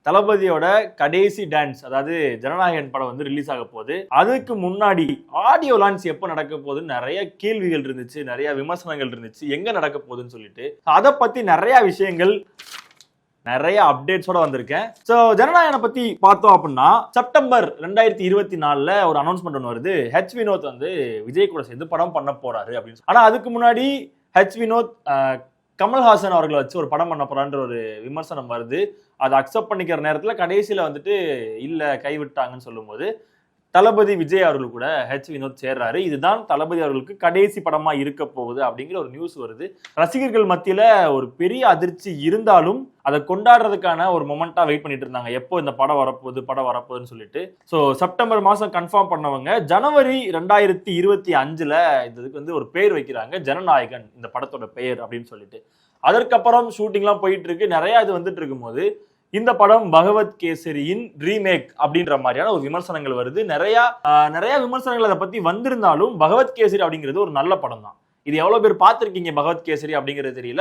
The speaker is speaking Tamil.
தளபதியோட கடைசி டான்ஸ், அதாவது ஜனநாயகன் படம் வந்து ரிலீஸ் ஆக போகுது. அதுக்கு முன்னாடி ஆடியோ லான்ச் எப்ப நடக்க போகுதுன்னு நிறைய கேள்விகள் இருந்துச்சு, நிறைய விமர்சனங்கள் இருந்துச்சு, எங்க நடக்க போகுதுன்னு சொல்லிட்டு. அதை பத்தி நிறைய விஷயங்கள், நிறைய அப்டேட்ஸோட வந்திருக்கேன். சோ ஜனநாயகனை பத்தி பார்த்தோம் அப்படின்னா, செப்டம்பர் 2024 ஒரு அனௌன்ஸ்மெண்ட் ஒன்று வருது. ஹெச் வினோத் வந்து விஜய் கூட சேர்ந்து படம் பண்ண போறாரு அப்படின்னு. ஆனா அதுக்கு முன்னாடி ஹெச் வினோத் கமல்ஹாசன் அவர்களை வச்சு ஒரு படம் பண்ண போறான்ற ஒரு விமர்சனம் வருது. அதை அக்செப்ட் பண்ணிக்கிற நேரத்துல கடைசியில வந்துட்டு இல்ல கைவிட்டாங்கன்னு சொல்லும்போது தளபதி விஜய் அவர்கள் கூட ஹெச் வினோத் சேர்றாரு. இதுதான் தளபதி அவர்களுக்கு கடைசி படமா இருக்க போகுது அப்படிங்கிற ஒரு நியூஸ் வருது. ரசிகர்கள் மத்தியில ஒரு பெரிய அதிர்ச்சி இருந்தாலும் அதை கொண்டாடுறதுக்கான ஒரு மொமெண்டா வெயிட் பண்ணிட்டு இருந்தாங்க. எப்போ இந்த படம் வரப்போகுதுன்னு சொல்லிட்டு. ஸோ செப்டம்பர் மாசம் கன்ஃபார்ம் பண்ணவங்க ஜனவரி 2025 இதுக்கு வந்து ஒரு பெயர் வைக்கிறாங்க, ஜனநாயகன் இந்த படத்தோட பெயர் அப்படின்னு சொல்லிட்டு. அதற்கப்புறம் ஷூட்டிங்லாம் போயிட்டு இருக்கு, நிறைய இது வந்துட்டு இருக்கும் போது இந்த படம் பகவத் கேசரியின் ரீமேக் அப்படின்ற மாதிரியான ஒரு விமர்சனங்கள் வருது. நிறைய விமர்சனங்கள் அதை பத்தி வந்திருந்தாலும் பகவத் கேசரி அப்படிங்கிறது ஒரு நல்ல படம் தான். இது எவ்வளவு பேர் பார்த்திருக்கீங்க பகவத் கேசரி அப்படிங்கிறது தெரியல.